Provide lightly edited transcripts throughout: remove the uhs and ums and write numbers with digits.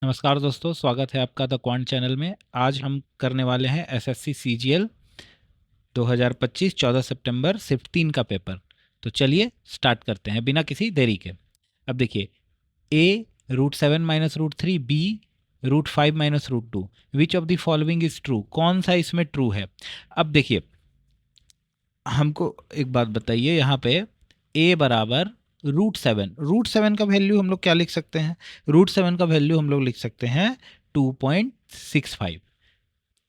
नमस्कार दोस्तों, स्वागत है आपका द क्वांट चैनल में। आज हम करने वाले हैं एसएससी सीजीएल 2025 14 सितंबर सिर्फ 3 का पेपर। तो चलिए स्टार्ट करते हैं बिना किसी देरी के। अब देखिए, A √7 minus √3, B √5 minus √2, which of the following is true? कौन सा इसमें ट्रू है? अब देखिए, हमको एक बात बताइए, यहाँ पे a बराबर √7 का वैल्यू हम लोग क्या लिख सकते हैं? √7 का वैल्यू हम लोग लिख सकते हैं 2.65,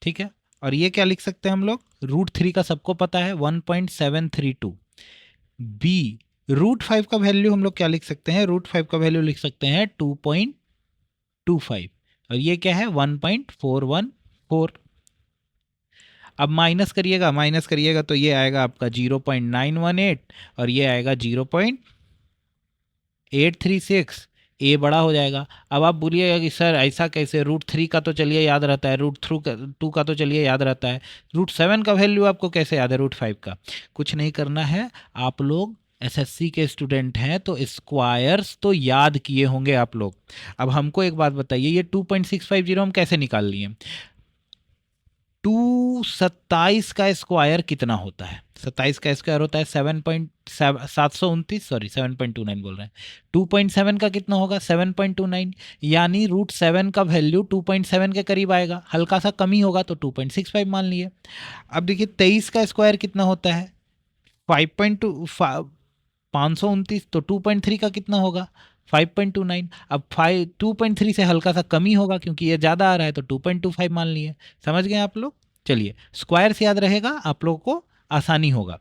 ठीक है। और ये क्या लिख सकते हैं हम लोग? √3 का सबको पता है 1.732। b √5 का वैल्यू हम लोग क्या लिख सकते हैं? √5 का वैल्यू लिख सकते हैं 2.25, और ये क्या है? 1.414। अब माइनस करिएगा तो ये आएगा आपका 0.918 और ये आएगा 0.836। ए बड़ा हो जाएगा। अब आप बोलिएगा कि सर ऐसा कैसे? √3 का तो चलिए याद रहता है, √2 का तो चलिए याद रहता है, √7 का वैल्यू आपको कैसे याद है √5 का? कुछ नहीं करना है, आप लोग एसएससी के स्टूडेंट हैं तो स्क्वायर्स तो याद किए होंगे आप लोग। अब हमको एक बात बताइए, ये 2.650 हम कैसे निकाल लिए? 227 का स्क्वायर कितना होता है? 27 का स्क्वायर होता है 729, सॉरी 7.29 बोल रहे हैं। 2.7 का कितना होगा? 7.29, यानी √7 का वैल्यू 2.7 के करीब आएगा, हल्का सा कमी होगा तो 2.65 मान लिए। अब देखिए 23 का स्क्वायर कितना होता है? 529, तो 2.3 का कितना होगा? 5.29। अब 2.3 से हल्का सा कमी होगा क्योंकि ये ज़्यादा आ रहा है तो 2.25 मान लिए। समझ गए आप लोग? चलिए, स्क्वायर से याद रहेगा, आप लोगों को आसानी होगा।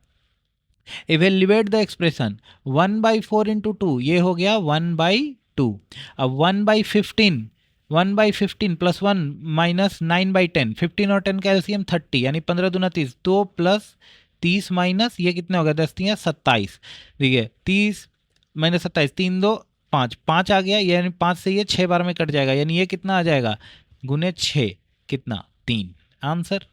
इवेल्युएट द एक्सप्रेशन 1/4 इंटू 2, ये हो गया 1/2। अब 1/15 प्लस 1 माइनस 9/10, 15 और 10 का एलसीएम 30, यानी 15 दूना 30, 2 प्लस 30 माइनस ये कितने हो गया? 10 3 27। देखिए 30 माइनस 27, 3 2 5, 5 आ गया, यानी 5 से ये 6 बार में कट जाएगा, यानी ये कितना आ जाएगा? गुने 6, कितना? 3। Answer.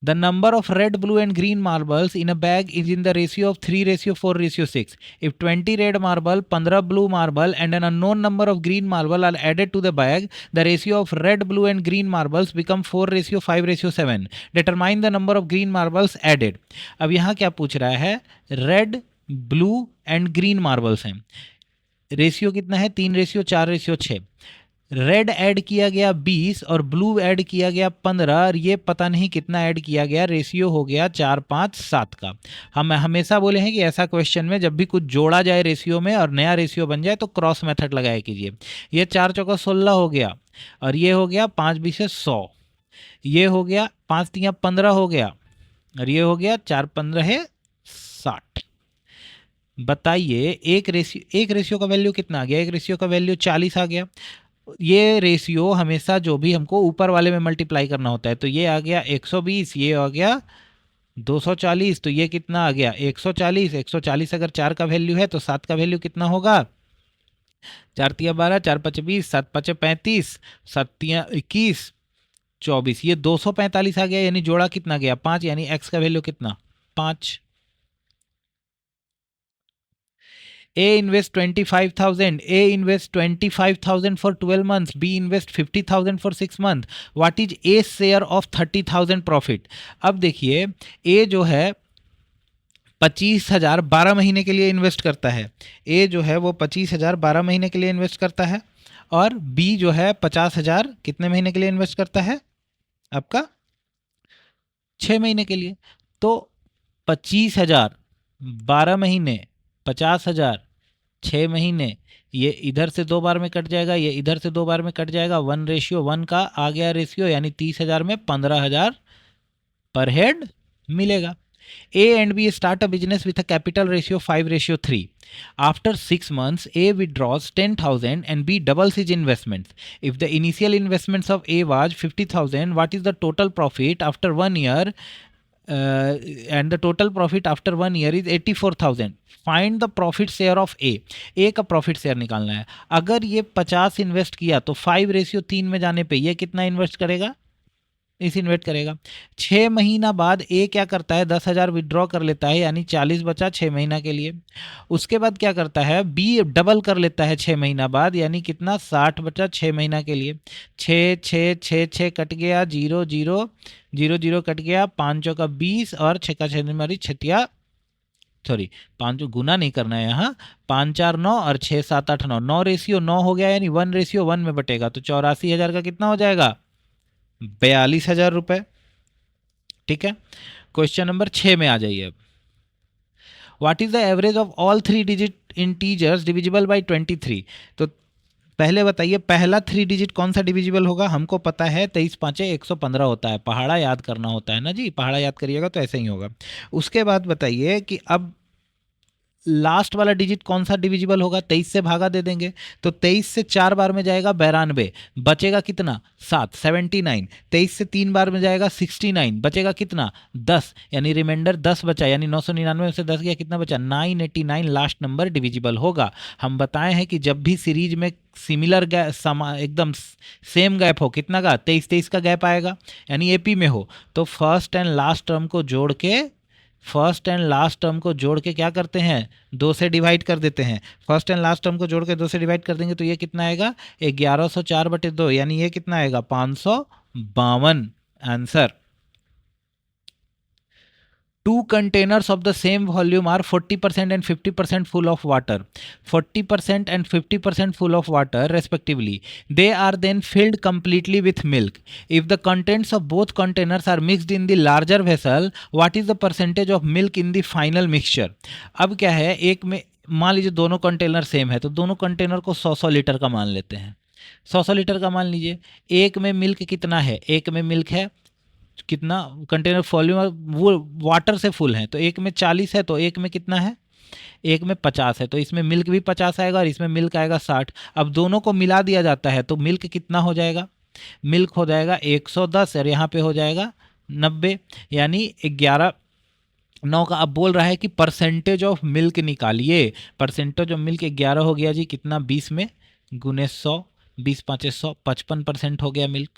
The number of red, blue and green marbles in a bag is in the ratio of 3:4:6. If 20 red marble, 15 blue marble and an unknown number of green marble are added to the bag, the ratio of red, blue and green marbles become 4:5:7. Determine the number of green marbles added. अब यहाँ क्या पूछ रहा है? Red, blue and green marbles हैं, ratio कितना है? 3:4:6। Red add किया गया 20 और ब्लू ऐड किया गया 15, और ये पता नहीं कितना ऐड किया गया, रेशियो हो गया 4 5 7 का। हम हमेशा बोले हैं कि ऐसा क्वेश्चन में जब भी कुछ जोड़ा जाए रेशियो में और नया रेशियो बन जाए तो क्रॉस मेथड लगाया कीजिए। ये 4 चौका 16 हो गया, और ये हो गया 5 20 100, ये हो गया 5 3 15 हो गया, और ये हो गया 4 15 है 60। बताइए एक रेशियो का वैल्यू कितना आ गया? एक रेशियो का वैल्यू 40 आ गया। ये रेशियो हमेशा जो भी हमको ऊपर वाले में मल्टीप्लाई करना होता है, तो ये आ गया 120, ये आ गया 240, तो ये कितना आ गया? 140। 140 अगर 4 का वैल्यू है तो 7 का वैल्यू कितना होगा? 4 तिया 12, 4 5 20, 7 5 35, 7 तिया 21, 24, ये 245 आ गया, यानी जोड़ा कितना गया? 5, यानी एक्स का वैल्यू कितना? 5। A invests 25,000. A invests 25,000 for 12 months. B invests 50,000 for 6 months. What is A's share of 30,000 profit? अब देखिए, A जो है 25,000 12 महीने के लिए इन्वेस्ट करता है। A जो है वो 25,000 12 महीने के लिए इन्वेस्ट करता है, और B जो है 50,000 कितने महीने के लिए इन्वेस्ट करता है? आपका 6 महीने के लिए। तो 25,000 12 महीने, 50,000 6 महीने, ये इधर से 2 बार में कट जाएगा, ये इधर से 2 बार में कट जाएगा, 1:1 का आ गया रेशियो, यानी 30,000 में 15,000 पर हेड मिलेगा। A and B start a business with a capital ratio 5:3. After 6 months, A withdraws 10,000 and B doubles his investments. If the initial investments of A was 50,000, what is the total profit after 1 year? And the total profit after 1 year is 84,000. Find the profit share of A का profit share निकालना है। अगर ये 50 invest किया तो 5:3 में जाने पे ये कितना इन्वेस्ट करेगा? इस इन्वेस्ट करेगा। 6 महीना बाद ए क्या करता है, 10,000 विड्रॉ कर लेता है, यानी 40 बचा 6 महीना के लिए। उसके बाद क्या करता है, बी डबल कर लेता है 6 महीना बाद, यानी कितना, 60 बचा 6 महीना के लिए। 6 कट गया, 0 0 कट गया, 5 का 20 और 6 का 6 हमारी छठिया, सॉरी 5 गुना नहीं करना है यहाँ, 5 4 9 और 6 7 8 9, 9:9 हो गया, यानी 1:1 में बटेगा, तो 84,000 का कितना हो जाएगा, 42,000 रुपए। ठीक है, क्वेश्चन नंबर 6 में आ जाइए अब। What is the average of all 3 digit integers divisible by 23? तो पहले बताइए पहला 3 डिजिट कौन सा डिविजिबल होगा, हमको पता है 23 पाँचे 115 होता है, पहाड़ा याद करना होता है ना जी, पहाड़ा याद करिएगा तो ऐसे ही होगा। उसके बाद बताइए कि अब लास्ट वाला डिजिट कौन सा डिविजिबल होगा, 23 से भागा दे देंगे, तो 23 से 4 बार में जाएगा 92, बचेगा कितना, 7 79, 23 से 3 बार में जाएगा 69, बचेगा कितना, 10, यानी रिमाइंडर 10 बचा, यानी 999 में से 10 गया, कितना बचा, 989 लास्ट नंबर डिविजिबल होगा। हम बताए हैं कि जब भी सीरीज में सिमिलर गैप, एकदम सेम गैप हो, कितना का, 23 का गैप आएगा, यानी एपी में हो, तो फर्स्ट एंड लास्ट टर्म को जोड़ के, फर्स्ट एंड लास्ट टर्म को जोड़ के क्या करते हैं, 2 से डिवाइड कर देते हैं। फर्स्ट एंड लास्ट टर्म को जोड़ के 2 से डिवाइड कर देंगे तो ये कितना आएगा, 1104/2, यानी ये कितना आएगा, 552 answer. 2 containers of the same volume are 40% and 50% full of water, 40% and 50% full of water respectively. They are then filled completely with milk. If the contents of both containers are mixed in the larger vessel, what is the percentage of milk in the final mixture? अब क्या है, एक में मान लीजिए दोनों container same है, तो दोनों कंटेनर को 100 लीटर का मान लेते हैं, 100 लीटर का मान लीजिए। एक में मिल्क कितना है, एक में मिल्क है कितना, कंटेनर वॉल्यूम वो वाटर से फुल है, तो एक में 40 है, तो एक में कितना है, एक में 50 है, तो इसमें मिल्क भी 50 आएगा और इसमें मिल्क आएगा 60। अब दोनों को मिला दिया जाता है तो मिल्क कितना हो जाएगा, मिल्क हो जाएगा 110 और यहाँ पे हो जाएगा 90, यानी 11 9 का। अब बोल रहा है कि परसेंटेज ऑफ मिल्क निकालिए, परसेंटेज ऑफ मिल्क 11 हो गया जी, कितना, 20 में गुने 100, 20 5 100, 55% हो गया milk.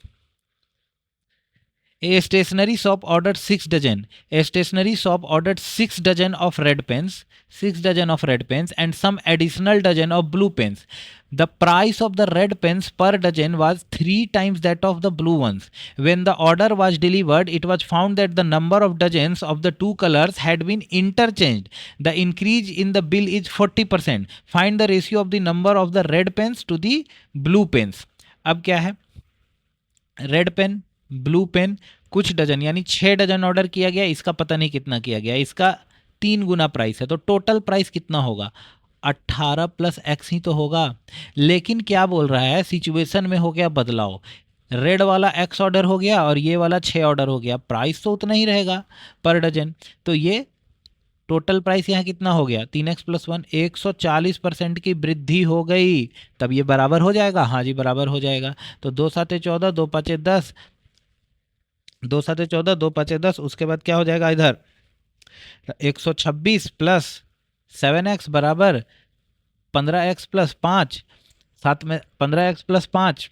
A stationery shop ordered 6 dozen. A stationery shop ordered 6 dozen of red pens, 6 dozen of red pens, and some additional dozen of blue pens. The price of the red pens per dozen was 3 times that of the blue ones. When the order was delivered, it was found that the number of dozens of the two colors had been interchanged. The increase in the bill is 40%. Find the ratio of the number of the red pens to the blue pens. अब क्या है, red pen blue pen कुछ dozen, यानी 6 dozen order किया गया, इसका पता नहीं कितना किया गया, इसका 3 गुना प्राइस है, तो टोटल प्राइस कितना होगा, 18 + x ही तो होगा। लेकिन क्या बोल रहा है, सिचुएशन में हो गया बदलाव, रेड वाला x ऑर्डर हो गया और ये वाला 6 ऑर्डर हो गया, प्राइस तो उतना ही रहेगा पर डजन, तो ये टोटल प्राइस यहाँ कितना हो गया, 3x + 1, 140% की वृद्धि हो गई, तब ये बराबर हो जाएगा, हाँ जी बराबर हो जाएगा। तो 2 7 14, 2 5 10, 2 7 14, 2 5 10, उसके बाद क्या हो जाएगा इधर, 126 + 7x बराबर 15x + 5, साथ में 15x + 5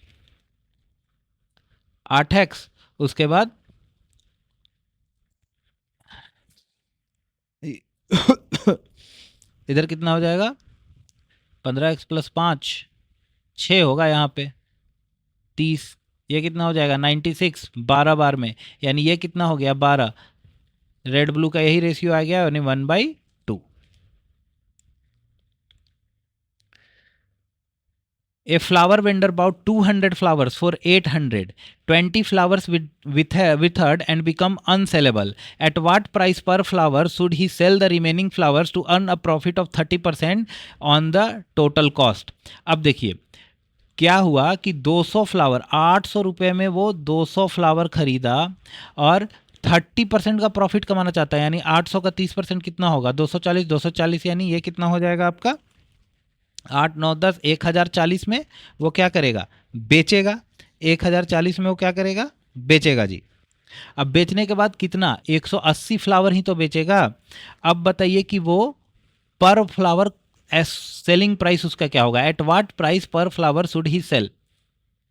8x, उसके बाद इधर कितना हो जाएगा, 15x + 5 6 होगा यहाँ पे 30, ये कितना हो जाएगा 96 12 बार में, यानी ये कितना हो गया 12, रेड ब्लू का यही रेशियो आ गया, यानी 1/2। A flower vendor bought 200 flowers for 800. 20 flowers withered and become unsellable. At what price per flower should he sell the remaining flowers to earn a profit of 30% on the total cost? अब देखिए क्या हुआ कि 200 flower 800 रुपये में वो 200 flower खरीदा और 30% का प्रॉफिट कमाना चाहता है, यानी 800 का 30% कितना होगा, 240, 240, यानी ये कितना हो जाएगा आपका 8 9 10, 1040 में वो क्या करेगा, बेचेगा, 1040 में वो क्या करेगा, बेचेगा जी। अब बेचने के बाद कितना, 180 फ्लावर ही तो बेचेगा। अब बताइए कि वो पर फ्लावर सेलिंग प्राइस उसका क्या होगा, एट वाट प्राइस पर फ्लावर शुड ही सेल,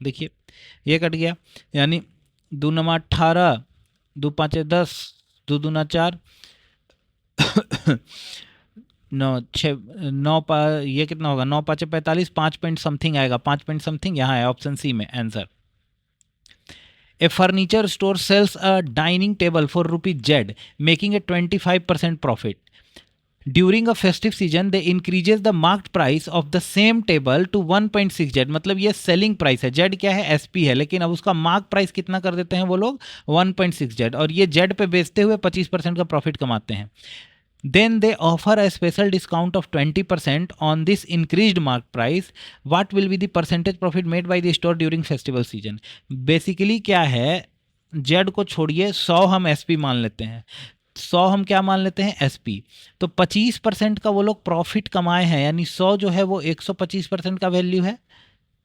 देखिए ये कट गया, यानी दो नमा 18, दो पाँचे 10, दो दूना 4, 9 6 9 ये कितना होगा, 9 पाँचे 45, 5 पॉइंट समथिंग आएगा, 5 पॉइंट समथिंग यहाँ है ऑप्शन सी में answer. A furniture store sells a dining table for ₹Z, making a 25% profit. During a festive season, they increases the marked price of the same table to 1.6Z. मतलब ये selling price है, Z क्या है, SP है, लेकिन अब उसका mark price कितना कर देते हैं वो लोग 1.6Z, और ये Z पे बेचते हुए 25% का प्रॉफिट कमाते हैं। Then they offer a special discount of 20% on this increased mark price. What will be the percentage profit made by the store during festival season? Basically क्या है, Z को छोड़िए, 100 हम SP मान लेते हैं, 100 हम क्या मान लेते हैं, SP। तो 25% का वो लोग प्रॉफिट कमाए हैं, यानी 100 जो है वो 125% का वैल्यू है,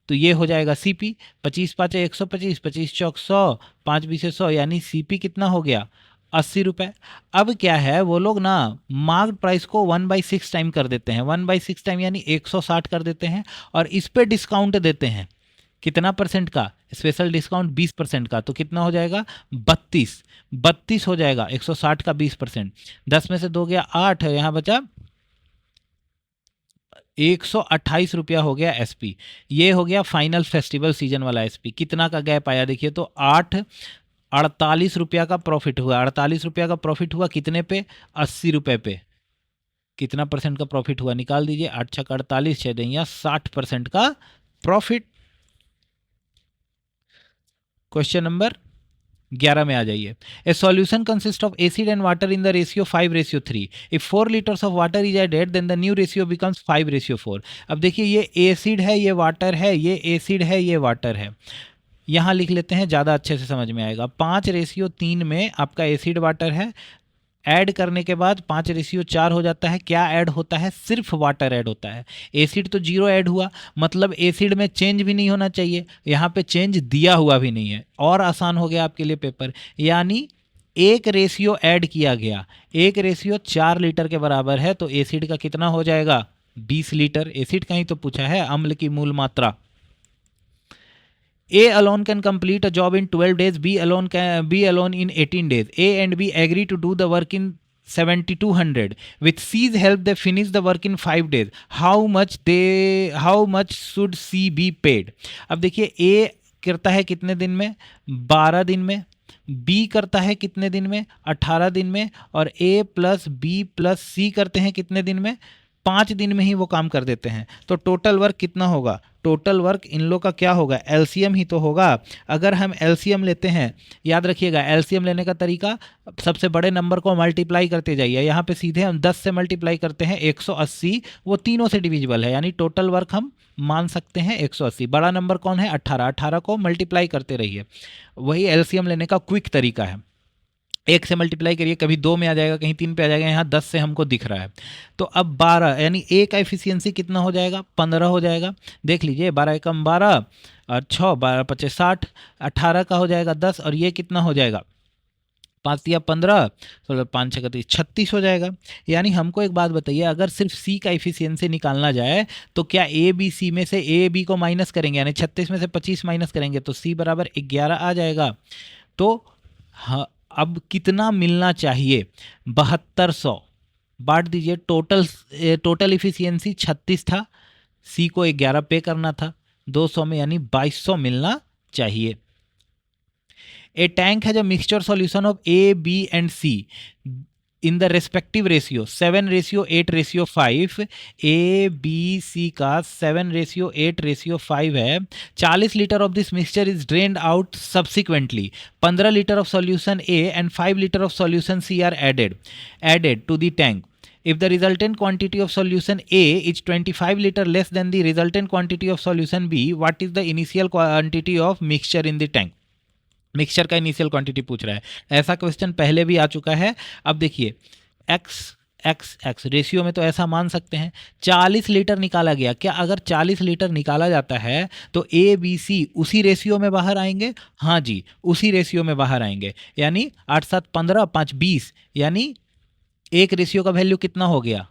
तो ये हो जाएगा CP। 25 पाँचे 125, 25 चौक 100, 5 बीसे 100, यानी CP कितना हो गया, 80 रुपये। अब क्या है, वो लोग ना मार्क प्राइस को 1/6 टाइम कर देते हैं, 1/6 टाइम यानी 160 कर देते हैं, और इस पे डिस्काउंट देते हैं कितना परसेंट का, स्पेशल डिस्काउंट 20% का, तो कितना हो जाएगा 32 हो जाएगा, 160 का 20%, 10 में से 2 गया 8, यहाँ बचा 128 रुपया हो गया SP। ये हो गया फाइनल फेस्टिवल सीजन वाला SP। कितना का गैप आया देखिए तो 48 रुपया का प्रॉफिट हुआ, 48 रुपया का प्रॉफिट हुआ कितने पे, 80 रुपये पे, कितना परसेंट का प्रॉफिट हुआ निकाल दीजिए, 8 छक 48, 6 दैया 60% का प्रॉफिट। क्वेश्चन नंबर 11 में आ जाइए। A solution consist of acid and water in the ratio 5:3। If 4 litres of water is added then the new ratio becomes 5:4। अब देखिए ये एसिड है, ये वाटर है, ये एसिड है, ये वाटर है, यहाँ लिख लेते हैं, ज़्यादा अच्छे से समझ में आएगा। 5:3 में आपका एसिड वाटर है, ऐड करने के बाद 5:4 हो जाता है, क्या ऐड होता है, सिर्फ वाटर ऐड होता है। एसिड तो 0 ऐड हुआ, मतलब एसिड में चेंज भी नहीं होना चाहिए, यहाँ पे चेंज दिया हुआ भी नहीं है, और आसान हो गया आपके लिए पेपर। यानी 1 रेशियो ऐड किया गया, 1 रेशियो 4 लीटर के बराबर है, तो एसिड का कितना हो जाएगा, 20 लीटर। एसिड का ही तो पूछा है, अम्ल की मूल मात्रा। A alone can complete a job in 12 days. B alone in 18 days. A and B agree to do the work in 7,200. With C's help, they finish the work in 5 days. How much should C be paid? अब देखिए A करता है कितने दिन में, 12 दिन में। B करता है कितने दिन में, 18 दिन में। और A plus B plus C करते हैं कितने दिन में, 5 दिन में ही वो काम कर देते हैं। तो टोटल वर्क कितना होगा, टोटल वर्क इन लोग का क्या होगा, एलसीएम ही तो होगा। अगर हम एलसीएम लेते हैं, याद रखिएगा एलसीएम लेने का तरीका, सबसे बड़े नंबर को मल्टीप्लाई करते जाइए। यहाँ पे सीधे हम 10 से मल्टीप्लाई करते हैं 180, वो तीनों से डिविजिबल है, यानी टोटल वर्क हम मान सकते हैं 180। बड़ा नंबर कौन है, 18 को मल्टीप्लाई करते रहिए, वही एलसीएम लेने का क्विक तरीका है। 1 से मल्टीप्लाई करिए, कभी 2 में आ जाएगा, कहीं 3 पे आ जाएगा, यहाँ 10 से हमको दिख रहा है। तो अब 12 यानी A का एफिशिएंसी कितना हो जाएगा, 15 हो जाएगा। देख लीजिए 12 एकम 12 और 6, 12 पचे 60, 18 का हो जाएगा 10, और ये कितना हो जाएगा, 5 या 15, 16 5 6 36 हो जाएगा। यानी हमको एक बात बताइए, अगर सिर्फ C का एफिशिएंसी निकालना जाए तो क्या A B C में से A B को माइनस करेंगे, यानी 36 में से 25 माइनस करेंगे तो C बराबर 11 आ जाएगा। तो हाँ, अब कितना मिलना चाहिए, 7200 बांट दीजिए। टोटल इफिशियंसी 36 था, C को 11 पे करना था 200 में, यानी 2200 मिलना चाहिए। A tank has a mixture solution of A, B and C in the respective ratio 7:8:5। A B C का 7:8:5 है। 40 litre of this mixture is drained out subsequently. 15 litre of solution A and 5 litre of solution C are added to the tank. If the resultant quantity of solution A is 25 liter less than the resultant quantity of solution B, what is the initial quantity of mixture in the tank? Mixture का initial quantity पूछ रहा है। ऐसा question पहले भी आ चुका है। अब देखिए x रेशियो में तो ऐसा मान सकते हैं 40 लीटर निकाला गया। क्या अगर 40 लीटर निकाला जाता है तो A B C उसी रेशियो में बाहर आएंगे? हाँ जी, उसी रेशियो में बाहर आएंगे। यानी 8 7 15 5 20, यानी एक रेशियो का वैल्यू कितना हो गया,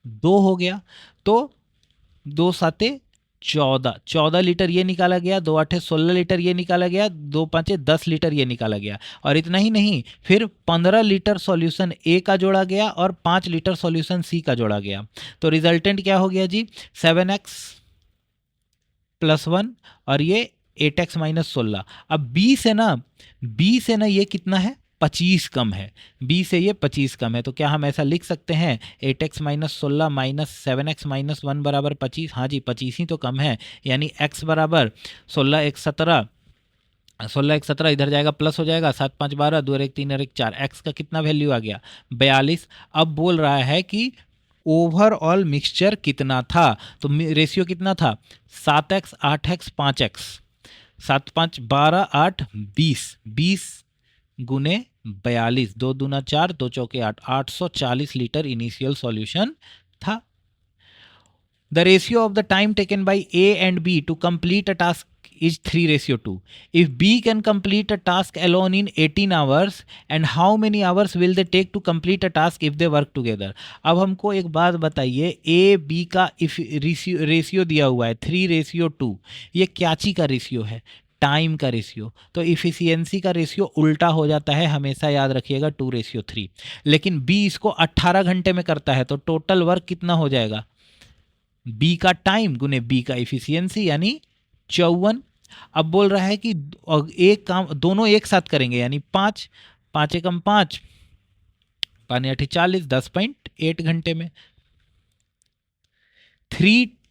2 हो गया। तो 2 7 14 लीटर ये निकाला गया, 2 8 16 लीटर ये निकाला गया, 2 5 10 लीटर ये निकाला गया। और इतना ही नहीं, फिर 15 लीटर सॉल्यूशन ए का जोड़ा गया और 5 लीटर सॉल्यूशन सी का जोड़ा गया। तो रिजल्टेंट क्या हो गया जी, 7x प्लस 1 और ये 8x माइनस 16। अब b से ना ये कितना है, 25 कम है। b से ये 25 कम है, तो क्या हम ऐसा लिख सकते हैं 8x minus 16 minus 7x minus 1 बराबर 25। हाँ जी, 25 ही तो कम है, यानी x बराबर 16 1 17, 16 1 17 इधर जाएगा प्लस हो जाएगा, 7 5 12, 2 1 3 और 1 4, x का कितना वैल्यू आ गया 42। अब बोल रहा है कि ओवरऑल मिक्सचर कितना था, तो रेशियो कितना था 7x 8x 5x, 7 5 12 8 20, 20 गुने 42, 2 दूना 4, 2 चौके 8, 840 लीटर इनिशियल सॉल्यूशन था। The ratio of the time taken by A and B to complete a task is 3:2. If B can complete a task alone in 18 hours, and how many hours will they take to complete a task if they work together? अब हमको एक बात बताइए, A B का if ratio दिया हुआ है 3:2, ये क्या चीज का रेशियो है, टाइम का रेशियो। तो इफिशियंसी का रेशियो उल्टा हो जाता है, हमेशा याद रखिएगा 2:3। लेकिन B इसको 18 घंटे में करता है, तो टोटल वर्क कितना हो जाएगा, बी का टाइम गुने बी का इफिशियंसी यानी 54। अब बोल रहा है कि एक काम दोनों एक साथ करेंगे, यानी 5 5 एकम 5 पानी 8 40, 10.8 घंटे में।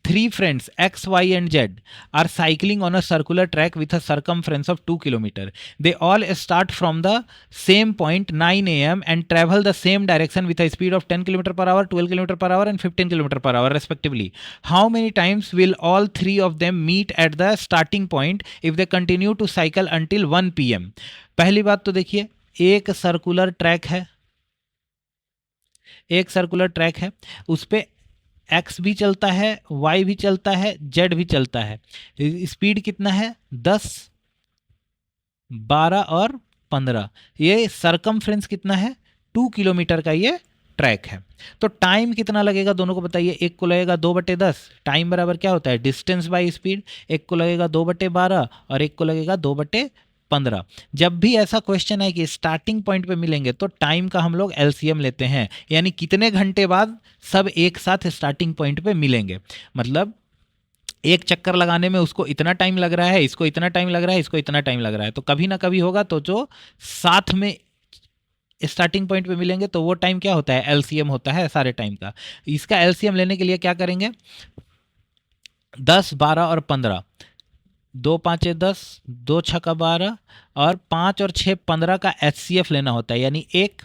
Three friends X, Y and Z are cycling on a circular track with a circumference of 2 km. They all start from the same point 9 a.m. and travel the same direction with a speed of 10 km per hour, 12 km per hour and 15 km per hour respectively. How many times will all three of them meet at the starting point if they continue to cycle until 1 p.m? पहली बात तो देखिए, एक circular track है, उस पे x भी चलता है, वाई भी चलता है, जेड भी चलता है। स्पीड कितना है 10 12 और 15। ये सरकमफ्रेंस कितना है 2 किलोमीटर का ये ट्रैक है। तो टाइम कितना लगेगा दोनों को बताइए, एक को लगेगा 2/10, टाइम बराबर क्या होता है डिस्टेंस बाय स्पीड, एक को लगेगा 2/12 और एक को लगेगा 2/15। जब भी ऐसा क्वेश्चन है कि स्टार्टिंग पॉइंट पे मिलेंगे तो टाइम का हम लोग एलसीएम लेते हैं, यानी कितने घंटे बाद सब एक साथ स्टार्टिंग पॉइंट पे मिलेंगे। मतलब एक चक्कर लगाने में उसको इतना टाइम लग रहा है, इसको इतना टाइम लग रहा है, इसको इतना टाइम लग रहा है, तो कभी ना कभी होगा। तो जो साथ में स्टार्टिंग पॉइंट पे मिलेंगे तो वो टाइम क्या होता है, एलसीएम होता है सारे टाइम का। इसका एलसीएम लेने के लिए क्या करेंगे, 10 12 और 15, 2 5 10, 2 6 12 और 5 और 6 15 का एचसीएफ लेना होता है, यानी 1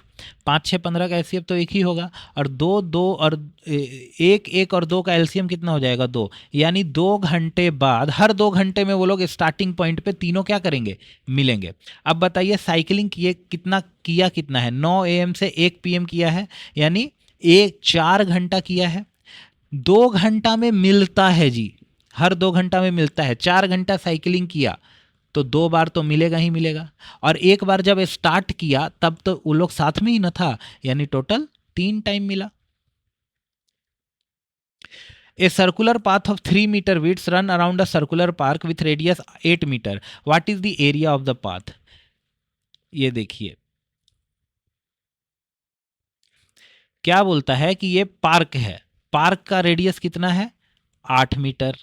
5 6 15 का एचसीएफ तो एक ही होगा, और 2 2 और 1 1 और 2 का एलसीएम कितना हो जाएगा 2, यानी 2 घंटे बाद, हर 2 घंटे में वो लोग स्टार्टिंग पॉइंट पे तीनों क्या करेंगे, मिलेंगे। अब बताइए साइकिलिंग कितना है, 9 AM से 1 PM किया है, यानी 4 घंटा किया है। 2 घंटा में मिलता है जी, हर 2 घंटा में मिलता है। 4 घंटा साइकिलिंग किया तो 2 बार तो मिलेगा ही मिलेगा, और एक बार जब स्टार्ट किया तब तो वो लोग साथ में ही न था, यानी टोटल 3 टाइम मिला। A circular path of 3 meter width run around a circular park with radius 8 meter. What is the area of the path? ये देखिए क्या बोलता है कि ये पार्क है, पार्क का रेडियस कितना है 8 मीटर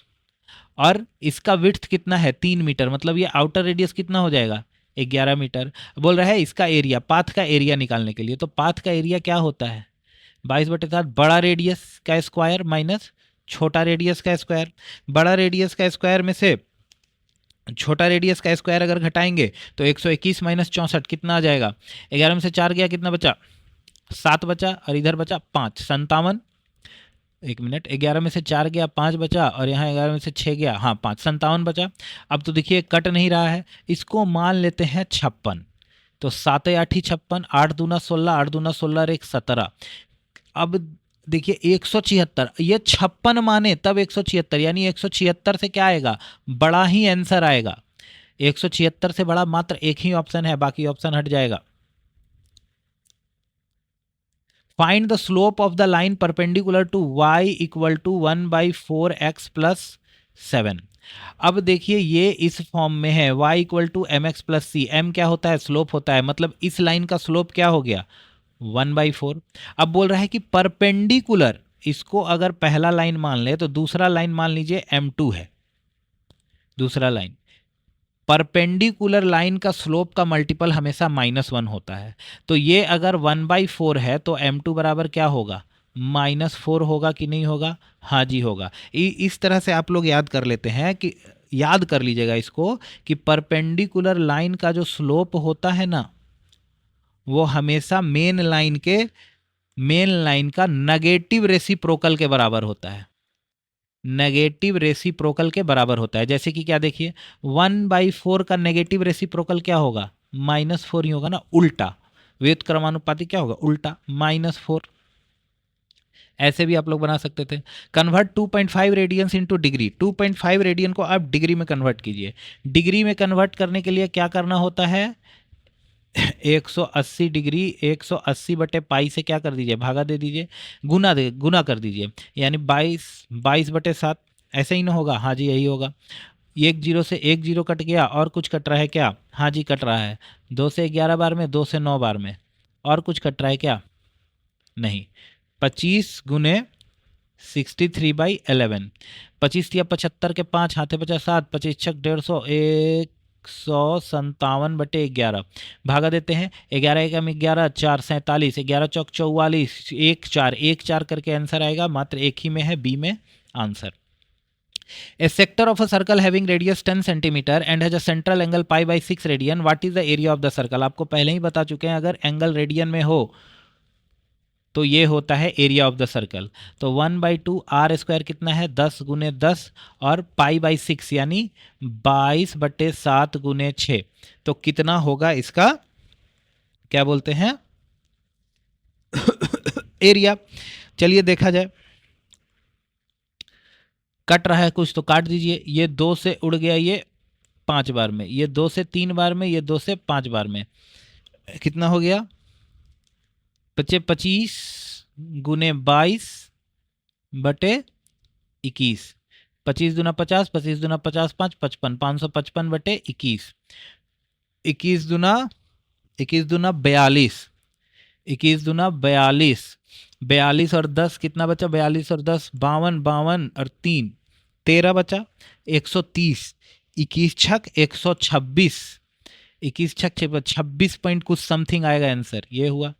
और इसका विड्थ कितना है 3 मीटर, मतलब ये आउटर रेडियस कितना हो जाएगा 11 मीटर। बोल रहा है इसका एरिया, पाथ का एरिया निकालने के लिए, तो पाथ का एरिया क्या होता है 22/7 बड़ा रेडियस का स्क्वायर माइनस छोटा रेडियस का स्क्वायर। बड़ा रेडियस का स्क्वायर में से छोटा रेडियस का स्क्वायर अगर घटाएंगे तो 121 माइनस 64 कितना आ जाएगा, 11 में से 4 गया कितना बचा 7 बचा, और इधर बचा 5 57। 1 मिनट, 11 में से 4 गया 5 बचा, और यहाँ 11 में से 6 गया, हाँ 5 57 बचा। अब तो देखिए कट नहीं रहा है, इसको मान लेते हैं 56, तो 7 8 ही 56, 8 दूना 16, 8 दूना 16 और 1 17। अब देखिए 176, ये 56 माने तब 176, यानी 176 से क्या आएगा बड़ा ही आंसर आएगा। 176 से बड़ा मात्र एक ही ऑप्शन है, बाकी ऑप्शन हट जाएगा। Find the slope of the line perpendicular to y equal to 1/4x plus 7। अब देखिए ये इस फॉर्म में है y equal to M X plus C. m क्या होता है? स्लोप होता है, मतलब इस लाइन का स्लोप क्या हो गया? 1/4। अब बोल रहा है कि परपेंडिकुलर, इसको अगर पहला लाइन मान ले तो दूसरा लाइन मान लीजिए m2 है। दूसरा लाइन परपेंडिकुलर लाइन का स्लोप का मल्टीपल हमेशा -1 होता है। तो ये अगर 1/4 है तो m2 बराबर क्या होगा? -4 होगा कि नहीं होगा? हाँ जी होगा। इस तरह से आप लोग याद कर लेते हैं कि याद कर लीजिएगा इसको कि परपेंडिकुलर लाइन का जो स्लोप होता है ना, वो हमेशा मेन लाइन का नेगेटिव रेसिप्रोकल के बराबर होता है। नेगेटिव रेसिप्रोकल के बराबर होता है। जैसे कि क्या देखिए, 1/4 का नेगेटिव रेसिप्रोकल क्या होगा? -4 ही होगा ना, उल्टा। व्युत्क्रमानुपाती क्या होगा? उल्टा, -4। ऐसे भी आप लोग बना सकते थे। Convert 2.5 radians into degree. 2.5 radian को आप डिग्री में कन्वर्ट कीजिए। डिग्री में कन्वर्ट करने के लिए क्या करना होता है? 180 डिग्री 180 बटे पाई से क्या कर दीजिए? भागा दे दीजिए, गुना कर दीजिए, यानी 22/7। ऐसे ही ना होगा? हाँ जी यही होगा। एक जीरो से एक जीरो कट गया, और कुछ कट रहा है क्या? हाँ जी कट रहा है। 2 से 11 बार में, 2 से 9 बार में, और कुछ कट रहा है क्या? नहीं। 25 गुने 63/11। 25 या 75 के 5 हाथे 50 25 छक 150 157/11 भागा देते हैं। 11 एकम 11 4 47 11 चौक 44 1 4 1 4 करके आंसर आएगा। मात्र एक ही में है, बी में answer. A sector of a circle having radius 10 cm and has a central angle π/6 radian. What is the area of the circle? आपको पहले ही बता चुके हैं, अगर एंगल रेडियन में हो तो ये होता है एरिया ऑफ द सर्कल। तो 1/2 r² कितना है? 10 गुने 10 और π/6 यानी 22/7 गुने 6। तो कितना होगा इसका, क्या बोलते हैं, एरिया। चलिए देखा जाए। कट रहा है कुछ तो काट दीजिए। ये 2 से उड़ गया, ये 5 बार में, ये 2 से 3 बार में, ये 2 से 5 बार में, कितना हो गया? 25 गुने 22/21। 25 दूना 50, 25 दूना 50 5 55 555/21। 21 दूना 42, 21 दूना 42, 42 और 10 कितना बचा? 42 और 10 52, 52 और 3 13 बचा, 130। 21 छक 126, 21 छक 26 पॉइंट कुछ समथिंग आएगा आंसर। ये हुआ।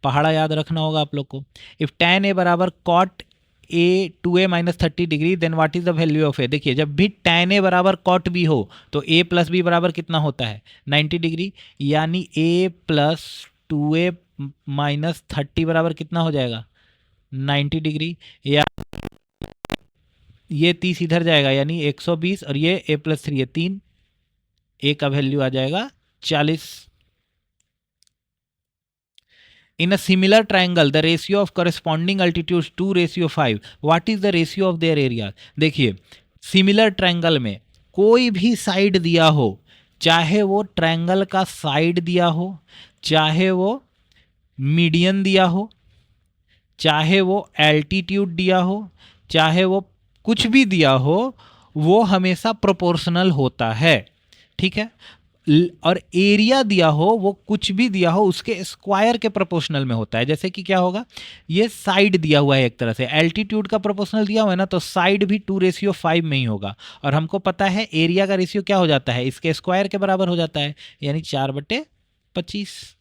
पहाड़ा याद रखना होगा आप लोग को। इफ tan a बराबर cot a 2a - 30 degree, then what is the value of a? देखिए जब भी tan a बराबर cot b हो तो a प्लस b बराबर कितना होता है? 90 डिग्री। यानी a प्लस 2a - 30 बराबर कितना हो जाएगा? 90 डिग्री। या ये 30 इधर जाएगा, यानी 120, और ये a + 3 है 3, a का वैल्यू आ जाएगा 40। In a similar triangle, the ratio of corresponding altitudes 2:5. What is the ratio of their area? देखिए सिमिलर ट्रायंगल में कोई भी साइड दिया हो, चाहे वो ट्रायंगल का साइड दिया हो, चाहे वो मीडियन दिया हो, चाहे वो एल्टीट्यूड दिया हो, चाहे वो कुछ भी दिया हो, वो हमेशा प्रोपोर्शनल होता है। ठीक है। और एरिया दिया हो, वो कुछ भी दिया हो, उसके स्क्वायर के प्रोपोर्शनल में होता है। जैसे कि क्या होगा, ये साइड दिया हुआ है एक तरह से, एल्टीट्यूड का प्रोपोर्शनल दिया हुआ है ना, तो साइड भी 2:5 में ही होगा। और हमको पता है एरिया का रेशियो क्या हो जाता है? इसके स्क्वायर के बराबर हो जाता है, यानी 4/25।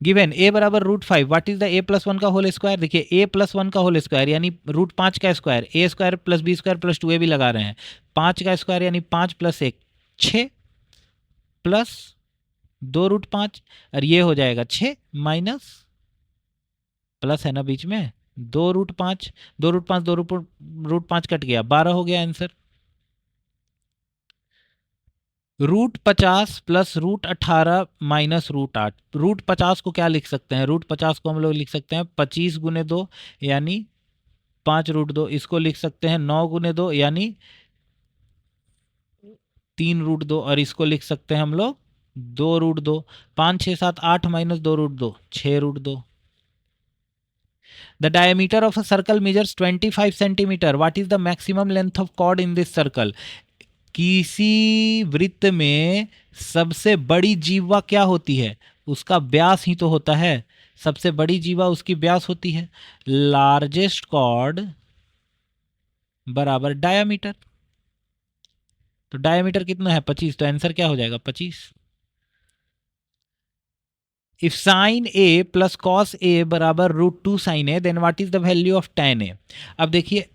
गिवन a बराबर √5, व्हाट इज द a + 1 का होल स्क्वायर? देखिए a + 1 का होल स्क्वायर यानी √5 का स्क्वायर, a² + b² + 2a भी लगा रहे हैं, 5 का स्क्वायर यानी 5 + 1 6 प्लस 2√5, और ये हो जाएगा 6 माइनस प्लस है ना बीच में 2√5, 2√5 2√5 कट गया, 12 हो गया आंसर। √50 + √18 - √8। √50 को क्या लिख सकते हैं? √50 को हम लोग लिख सकते हैं 25 गुने 2 यानी 5√2। इसको लिख सकते हैं 9 गुने 2 यानी 3√2, और इसको लिख सकते हैं हम लोग 2√2। 5 6 7 8 - 2√2 6√2। The diameter of a circle measures 25 centimeter. What is the maximum length of chord in this circle? किसी वृत्त में सबसे बड़ी जीवा क्या होती है? उसका व्यास ही तो होता है। सबसे बड़ी जीवा उसकी व्यास होती है। लार्जेस्ट कॉर्ड बराबर डायामीटर। तो डायामीटर कितना है? 25। तो आंसर क्या हो जाएगा? 25। If sine A plus cos A बराबर √2 sine A, then what is the value of tan A? अब देखिए,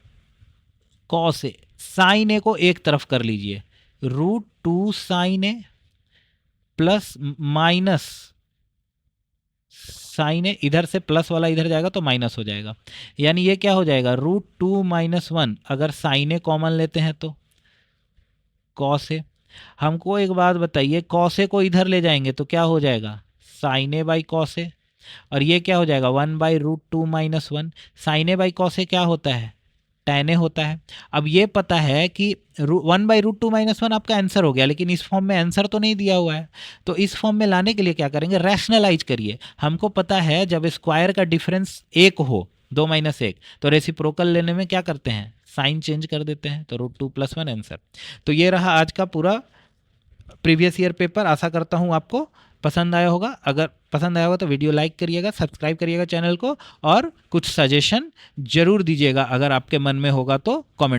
कॉस ए, साइन ए को एक तरफ कर लीजिए, √2 sine A plus minus sign ए, इधर से प्लस वाला इधर जाएगा तो माइनस हो जाएगा, यानी ये क्या हो जाएगा? √2 - 1। अगर साइन ए कॉमन लेते हैं तो कॉस ए। हमको एक बात बताइए, कॉस ए को इधर ले जाएंगे तो क्या हो जाएगा? Sign A by cos A. और ये क्या हो जाएगा? 1/√2 - 1। Sign A by cos A क्या होता है? tan ए होता है। अब ये पता है कि 1/√2 - 1 आपका आंसर हो गया, लेकिन इस फॉर्म में आंसर तो नहीं दिया हुआ है। तो इस फॉर्म में लाने के लिए क्या करेंगे? रैशनलाइज करिए। हमको पता है जब स्क्वायर का डिफरेंस 1 हो, 2 - 1, तो रेसिप्रोकल लेने में क्या करते हैं? साइन चेंज कर देते हैं। तो √2 + 1 आंसर। तो ये रहा आज का पूरा प्रीवियस ईयर पेपर। आशा करता हूँ आपको पसंद आया होगा। अगर पसंद आया होगा तो वीडियो लाइक करिएगा, सब्सक्राइब करिएगा चैनल को, और कुछ सजेशन जरूर दीजिएगा। अगर आपके मन में होगा तो कमेंट